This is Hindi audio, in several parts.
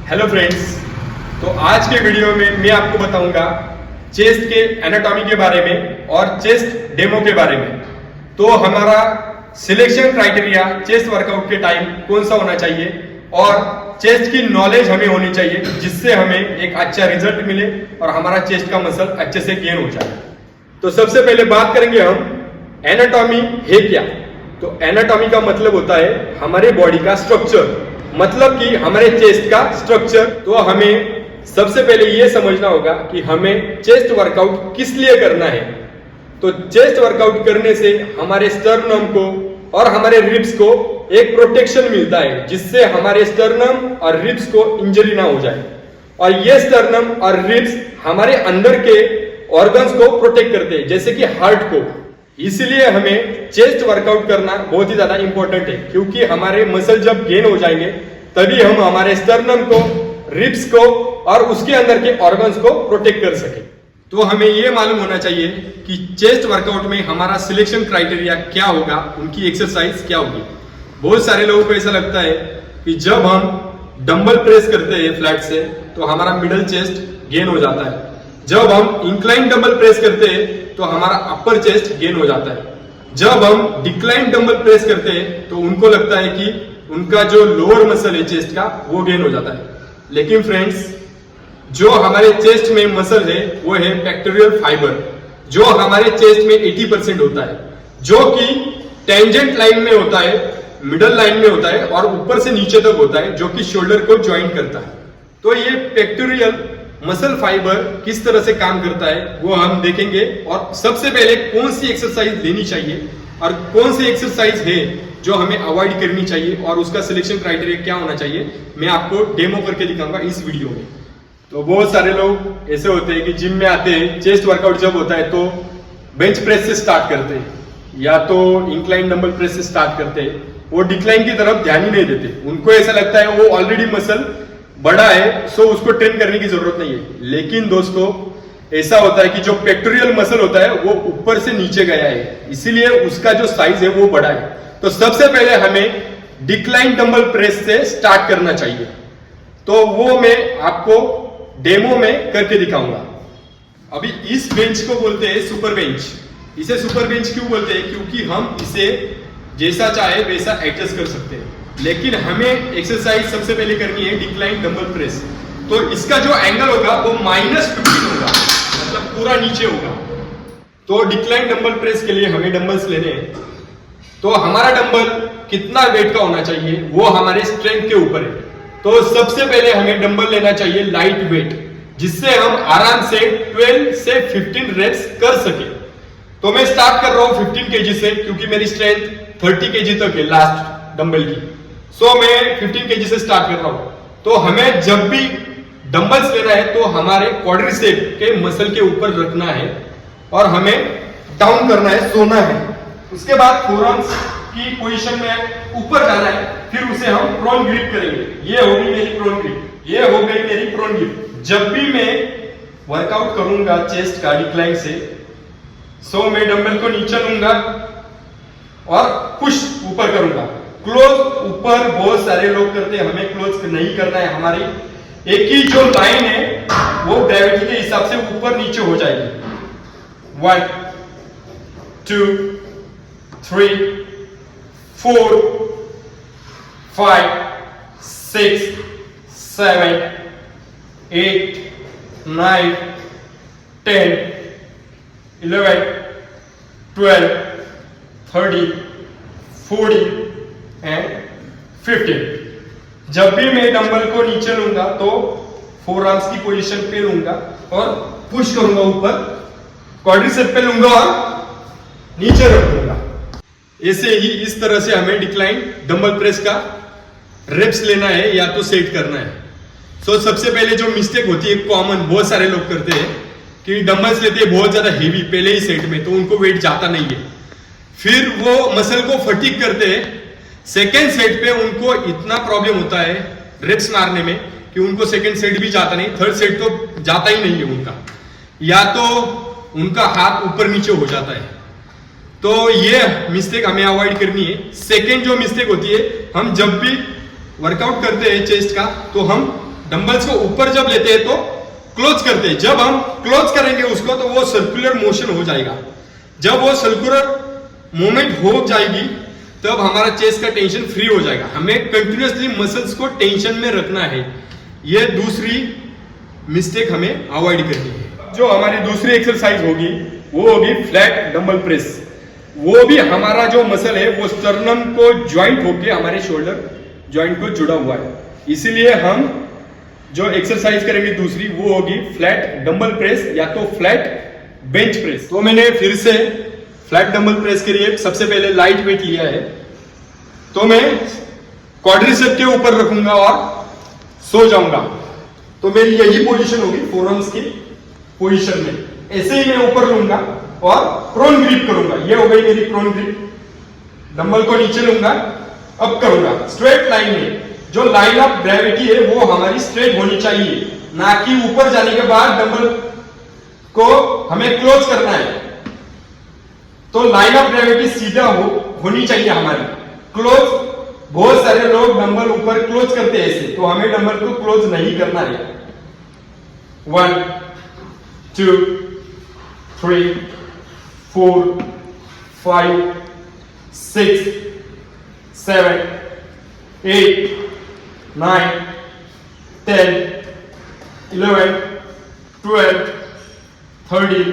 हेलो फ्रेंड्स, तो आज के वीडियो में मैं आपको बताऊंगा चेस्ट के एनाटॉमी के बारे में और चेस्ट डेमो के बारे में। तो हमारा सिलेक्शन क्राइटेरिया चेस्ट वर्कआउट के टाइम कौन सा होना चाहिए और चेस्ट की नॉलेज हमें होनी चाहिए जिससे हमें एक अच्छा रिजल्ट मिले और हमारा चेस्ट का मसल अच्छे से गेन हो जाए। तो सबसे पहले बात करेंगे हम एनाटॉमी है क्या। तो एनाटॉमी का मतलब होता है हमारे बॉडी का स्ट्रक्चर, मतलब कि हमारे चेस्ट का स्ट्रक्चर। तो हमें सबसे पहले यह समझना होगा कि हमें चेस्ट वर्कआउट किस लिए करना है। तो चेस्ट वर्कआउट करने से हमारे स्टर्नम को और हमारे रिब्स को एक प्रोटेक्शन मिलता है जिससे हमारे स्टर्नम और रिब्स को इंजरी ना हो जाए, और ये स्टर्नम और रिब्स हमारे अंदर के ऑर्गन्स को प्रोटेक्ट करते हैं जैसे कि हार्ट को। इसलिए हमें चेस्ट वर्कआउट करना बहुत ही ज्यादा इंपॉर्टेंट है, क्योंकि हमारे मसल जब गेन हो जाएंगे तभी हम हमारे स्टर्नम को, रिब्स को और उसके अंदर के ऑर्गन्स को प्रोटेक्ट कर सके। तो हमें यह मालूम होना चाहिए कि चेस्ट वर्कआउट में हमारा सिलेक्शन क्राइटेरिया क्या होगा, उनकी एक्सरसाइज क्या होगी। बहुत सारे लोगों को ऐसा लगता है कि जब हम डंबल प्रेस करते हैं फ्लैट से तो हमारा मिडल चेस्ट गेन हो जाता है, जब हम इंक्लाइन डंबल प्रेस करते हैं तो हमारा अपर चेस्ट गेन हो जाता है, जब हम डिक्लाइन डंबल प्रेस करते हैं तो उनको लगता है कि उनका जो लोअर मसल है चेस्ट का वो गेन हो जाता है। लेकिन फ्रेंड्स, जो हमारे चेस्ट में मसल है वो है पेक्टोरियल फाइबर, जो हमारे चेस्ट में 80% होता है, जो कि टेंजेंट लाइन में होता है, मिडल लाइन में होता है और ऊपर से नीचे तक होता है, जो कि शोल्डर को ज्वाइन करता है। तो ये पेक्टोरियल मसल फाइबर किस तरह से काम करता है वो हम देखेंगे, और सबसे पहले कौन सी एक्सरसाइज लेनी चाहिए और कौन सी एक्सरसाइज है जो हमें अवॉइड करनी चाहिए और उसका सिलेक्शन क्राइटेरिया क्या होना चाहिए, मैं आपको डेमो करके दिखाऊंगा इस वीडियो में। तो बहुत सारे लोग ऐसे होते हैं कि जिम में आते हैं, चेस्ट वर्कआउट जब होता है तो बेंच प्रेस से स्टार्ट करते हैं या तो इंक्लाइन डंबल प्रेस से स्टार्ट करते हैं, वो डिक्लाइन की तरफ ध्यान ही नहीं देते। उनको ऐसा लगता है वो ऑलरेडी मसल बड़ा है सो उसको ट्रेन करने की जरूरत नहीं है। लेकिन दोस्तों, ऐसा होता है कि जो पेक्टोरियल मसल होता है वो ऊपर से नीचे गया है, इसीलिए उसका जो साइज है वो बड़ा है। तो सबसे पहले हमें डिक्लाइन डंबल प्रेस से स्टार्ट करना चाहिए, तो वो मैं आपको डेमो में करके दिखाऊंगा। अभी इस बेंच को बोलते हैं सुपर बेंच। इसे सुपर बेंच क्यों बोलते हैं? क्योंकि हम इसे जैसा चाहे वैसा एडजस्ट कर सकते हैं, लेकिन हमें एक्सरसाइज सबसे पहले करनी है डिक्लाइन डंबल प्रेस। तो इसका जो एंगल होगा वो -15 होगा, मतलब पूरा नीचे होगा। तो डिक्लाइन डंबल प्रेस के लिए हमें डंबल्स लेने हैं। तो हमारा डंबल कितना वेट का होना चाहिए वो हमारे स्ट्रेंथ के ऊपर है। तो सबसे पहले हमें डंबल लेना चाहिए लाइट वेट, जिससे हम आराम से 12 से 15 रेप्स कर सके। तो मैं स्टार्ट कर रहा हूं 15 केजी से, क्योंकि मेरी स्ट्रेंथ 30 केजी तक है लास्ट डंबल की। सो मैं 15 केजी से स्टार्ट कर रहा हूं। तो हमें जब भी डंबल्स लेना है तो हमारे क्वाड्रिसेप के मसल के ऊपर रखना है और हमें डाउन करना है, सोना है। उसके बाद फोरआर्म्स की पोजीशन में ऊपर जाना है, फिर उसे हम प्रोन ग्रिप करेंगे। ये होगी मेरी प्रोन ग्रिप, ये हो गई मेरी प्रोन ग्रिप। जब भी मैं वर्कआउट करूंगा चेस्ट का डिक्लाइन से, सो मैं डंबल को नीचे लूंगा और पुश ऊपर करूंगा। क्लोज ऊपर बहुत सारे लोग करते हैं, हमें क्लोज नहीं करना है। हमारी एक ही जो लाइन है वो ग्रेविटी के हिसाब से ऊपर नीचे हो जाएगी। 1 2 3 4 5 6 7 8 9 10 11 12 13 14 एंड 15। जब भी मैं डंबल को नीचे लूंगा तो फोरआर्म्स की पोजीशन पे लूंगा और पुश करूंगा ऊपर, क्वाड्रिसेप पे लूंगा और नीचे रखूंगा। ऐसे ही इस तरह से हमें डिक्लाइन डंबल प्रेस का रेप्स लेना है या तो सेट करना है। सो सबसे पहले जो मिस्टेक होती है कॉमन, बहुत सारे लोग करते हैं कि डंबल्स लेते हैं बहुत ज्यादा हेवी पहले ही सेट में, तो उनको वेट जाता नहीं है, फिर वो मसल को फटीग करते हैं। सेकेंड सेट पे उनको इतना प्रॉब्लम होता है रेप्स मारने में कि उनको सेकेंड सेट भी जाता नहीं, थर्ड सेट तो जाता ही नहीं है उनका, या तो उनका हाथ ऊपर नीचे हो जाता है। तो ये मिस्टेक हमें अवॉइड करनी है। सेकेंड जो मिस्टेक होती है, हम जब भी वर्कआउट करते हैं चेस्ट का तो हम डंबल्स को ऊपर जब लेते हैं तो क्लोज करते हैं, जब हम क्लोज करेंगे उसको तो वो सर्कुलर मोशन हो जाएगा। जब वो सर्कुलर मूवमेंट हो जाएगी तब हमारा चेस्ट का टेंशन फ्री हो जाएगा। हमें कंटिन्यूअसली मसल्स को टेंशन में रखना है, ये दूसरी मिस्टेक हमें अवॉइड करनी है। जो हमारी दूसरी एक्सरसाइज होगी वो होगी फ्लैट डंबल प्रेस। वो भी हमारा जो मसल है वो स्टर्नम को ज्वाइंट होके हमारे शोल्डर ज्वाइंट को जुड़ा हुआ है, इसीलिए हम जो एक्सरसाइज करेंगे दूसरी वो होगी फ्लैट डंबल प्रेस या तो फ्लैट बेंच प्रेस। तो मैंने फिर से फ्लैट डंबल प्रेस के लिए सबसे पहले लाइट वेट लिया है, तो मैं क्वाड्रिसेप के ऊपर रखूंगा और सो जाऊंगा। तो मेरी यही पोजीशन होगी फोरआर्म्स की पोजीशन में, ऐसे ही मैं ऊपर लूंगा और प्रोन ग्रिप करूंगा। ये हो गई मेरी प्रोन ग्रिप। डंबल को नीचे लूंगा, अप करूंगा स्ट्रेट लाइन में। जो लाइन ऑफ ग्रेविटी है वो हमारी स्ट्रेट होनी चाहिए, ना कि ऊपर जाने के बाद डंबल को हमें क्लोज करना है। तो लाइन ऑफ ग्रेविटी सीधा होनी चाहिए हमारी, क्लोज। बहुत सारे लोग डंबल ऊपर क्लोज करते हैं ऐसे, तो हमें डंबल को क्लोज नहीं करना है। 1 2 3 4 5 6 7 8 9 10 11 12 13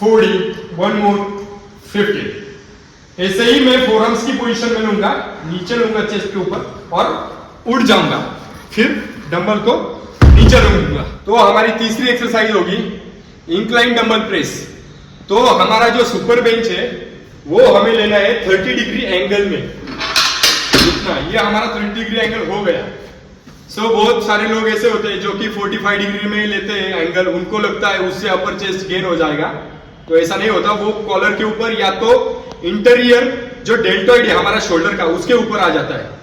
14 1 more 15। ऐसे ही मैं फोरआर्म्स की पोजीशन में लूंगा, नीचे लूंगा चेस्ट के ऊपर और उड़ जाऊंगा, फिर डंबल को नीचे लूंगा। तो हमारी तीसरी एक्सरसाइज होगी इंक्लाइन डंबल प्रेस। तो हमारा जो सुपर बेंच है वो हमें लेना है 30 डिग्री एंगल में, इतना। ये हमारा 30 डिग्री एंगल हो गया। बहुत सारे लोग ऐसे होते हैं जो कि 45 डिग्री में लेते हैं एंगल, उनको लगता है उससे अपर चेस्ट गेन हो जाएगा, तो ऐसा नहीं होता। वो कॉलर के ऊपर या तो इंटीरियर जो डेल्टॉइड है हमारा शोल्डर का उसके ऊपर आ जाता है।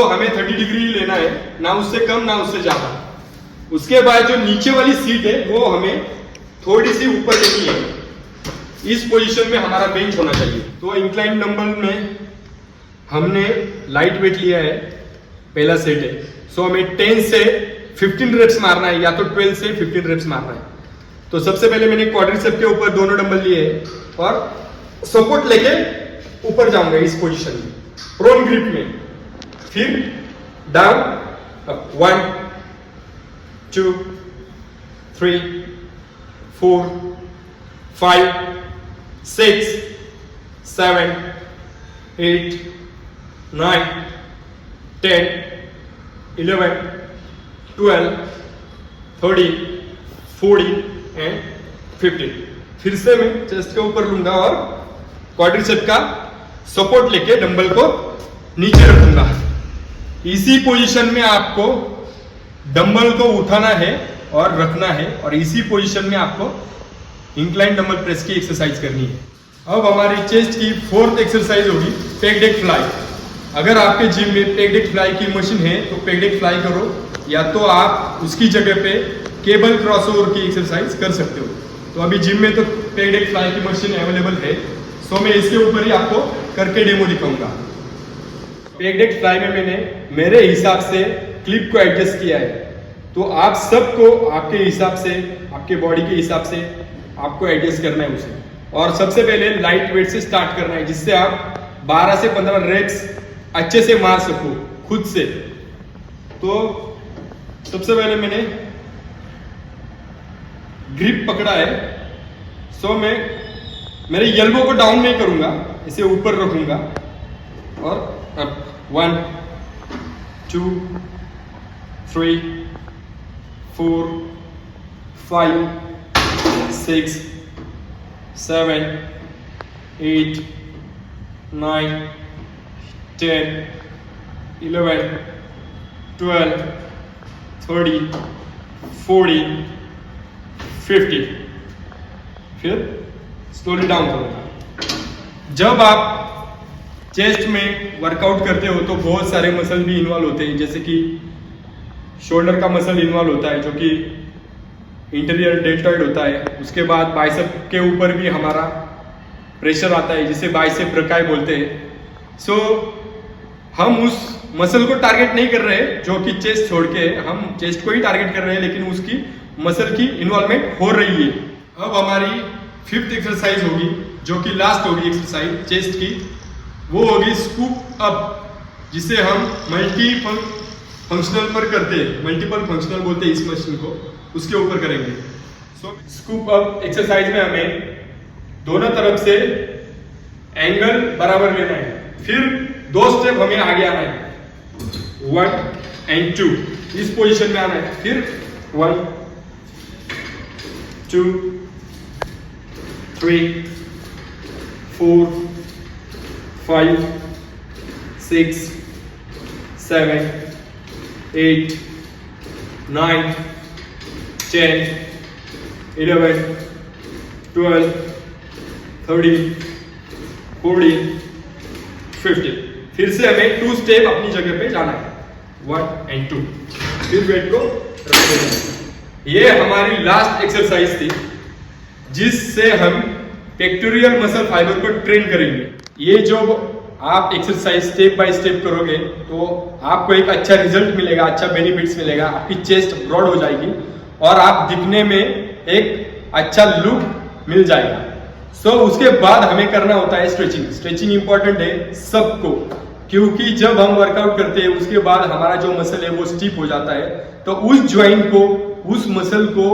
हमें 30 डिग्री लेना है, ना उससे कम ना उससे ज्यादा। उसके बाद जो नीचे वाली सीट है वो हमें थोड़ी सी ऊपर लेनी है, इस पोजीशन में हमारा बेंच होना चाहिए। तो इंक्लाइन डंबल में हमने लाइट वेट लिया है, पहला सेट है। हमें 10 से 15 रेप्स मारना है या तो 12 से 15 रेप्स मारना है। तो सबसे पहले मैंने क्वाड्रिसेप के ऊपर दोनों डंबल लिए और सपोर्ट लेके ऊपर जाऊंगा इस पोजीशन में, प्रोन ग्रिप में। फिर डाउन, अप 1 2 3 4 5 6 7 8 9 10 11 12 13 14 एंड 15। फिर से मैं चेस्ट के ऊपर लूंगा और क्वाड्रिसेप का सपोर्ट लेके डंबल को नीचे रखूंगा। इसी पोजीशन में आपको डंबल को उठाना है और रखना है, और इसी पोजीशन में आपको इंक्लाइन डंबल प्रेस की एक्सरसाइज करनी है। अब हमारी चेस्ट की 4th एक्सरसाइज होगी पेग डेक फ्लाई। अगर आपके जिम में पेग डेक फ्लाई की मशीन है तो पेग डेक फ्लाई करो, या तो आप उसकी जगह पे केबल क्रॉसओवर की एक्सरसाइज कर सकते हो। तो अभी जिम में तो पेग डेक फ्लाई की मशीन अवेलेबल है, मैं इसके ऊपर ही आपको करके डेमो दिखाऊंगा। पेग डेक फ्लाई में मैंने मेरे हिसाब से क्लिप को एडजस्ट किया है, तो आप सबको आपके हिसाब से, आपके बॉडी के हिसाब से आपको एडजस्ट करना है उसे। और सबसे पहले लाइट वेट से स्टार्ट करना है, जिससे आप 12 से 15 रेप्स अच्छे से मार सको खुद से। तो सबसे पहले मैंने ग्रिप पकड़ा है, मैं मेरे एल्बो को डाउन नहीं करूंगा, इसे ऊपर रखूंगा और अब 1 2 3 4 5 6 7 8 9 10 11 12 13 14 15। फिर स्लोली डाउन करूंगा। जब आप चेस्ट में वर्कआउट करते हो तो बहुत सारे मसल भी इन्वॉल्व होते हैं, जैसे कि शोल्डर का मसल इन्वॉल्व होता है जो कि इंटीरियर डेल्टॉइड होता है। उसके बाद बाइसेप के ऊपर भी हमारा प्रेशर आता है, जिसे बाइसेप ब्रकाई बोलते हैं। हम उस मसल को टारगेट नहीं कर रहे जो कि चेस्ट छोड़ के, हम चेस्ट को ही टारगेट कर रहे हैं, लेकिन उसकी मसल की इन्वॉल्वमेंट हो रही है। अब हमारी 5th एक्सरसाइज होगी, जो कि लास्ट होगी एक्सरसाइज चेस्ट की, वो होगी स्कूप अप, जिसे हम मल्टी फंक्शनल पर करते हैं, मल्टीपल फंक्शनल बोलते हैं इस मशीन को, उसके ऊपर करेंगे। सो स्कूप अप एक्सरसाइज में हमें दोनों तरफ से एंगल बराबर लेना है, फिर 2 स्टेप हमें आगे आना है, 1 and 2 इस पोजीशन में आना है, फिर 1 2 3 4 5 6 7 8 9 10 11 12 13 14 15। फिर से हमें 2 स्टेप अपनी जगह पे जाना है, 1 and 2, फिर वेट को रखते हैं। ये हमारी लास्ट एक्सरसाइज थी, जिससे हम पेक्टोरियल मसल फाइबर को ट्रेन करेंगे। ये जो आप एक्सरसाइज स्टेप बाय स्टेप करोगे तो आपको एक अच्छा रिजल्ट मिलेगा, अच्छा बेनिफिट्स मिलेगा, आपकी चेस्ट ब्रॉड हो जाएगी और आप दिखने में एक अच्छा लुक मिल जाएगा। सो उसके बाद हमें करना होता है स्ट्रेचिंग। स्ट्रेचिंग इंपॉर्टेंट है सबको, क्योंकि जब हम वर्कआउट करते हैं उसके बाद हमारा जो मसल है वो स्टिफ हो जाता है, तो उस ज्वाइंट को, उस मसल को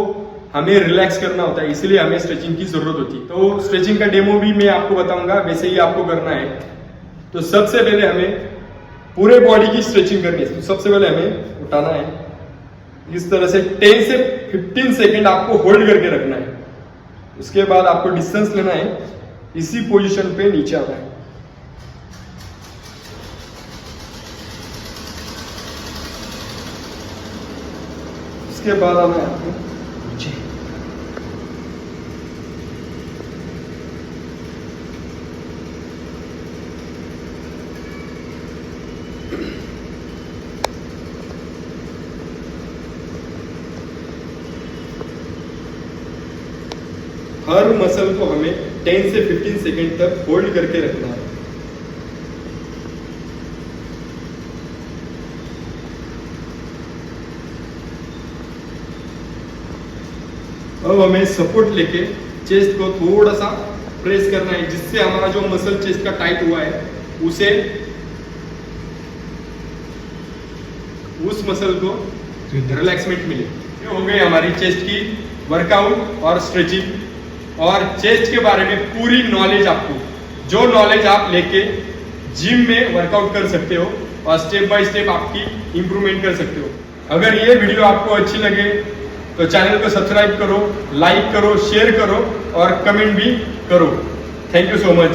हमें रिलैक्स करना होता है, इसलिए हमें स्ट्रेचिंग की जरूरत होती है। तो स्ट्रेचिंग का डेमो भी मैं आपको बताऊंगा, वैसे ही आपको करना है। तो सबसे पहले हमें पूरे बॉडी की स्ट्रेचिंग करनी है। तो सबसे पहले हमें उठाना है, इस तरह से 10 से 15 सेकेंड आपको होल्ड करके रखना है। उसके बाद आपको डिस्टेंस लेना है, इसी पोजीशन पे नीचे आना है। उसके बाद आना है आपको नीचे। हर मसल को हमें 10 से 15 सेकेंड तक होल्ड करके रखना है। अब हमें सपोर्ट लेके चेस्ट को थोड़ा सा प्रेस करना है, जिससे हमारा जो मसल चेस्ट का टाइट हुआ है उसे, उस मसल को रिलैक्समेंट मिले। ये हो गई हमारी चेस्ट की वर्कआउट और स्ट्रेचिंग और चेस्ट के बारे में पूरी नॉलेज। आपको जो नॉलेज आप लेके जिम में वर्कआउट कर सकते हो और स्टेप बाय स्टेप आपकी इंप्रूवमेंट कर सकते हो। अगर ये वीडियो आपको अच्छी लगे तो चैनल को सब्सक्राइब करो, लाइक करो, शेयर करो और कमेंट भी करो। Thank you so much.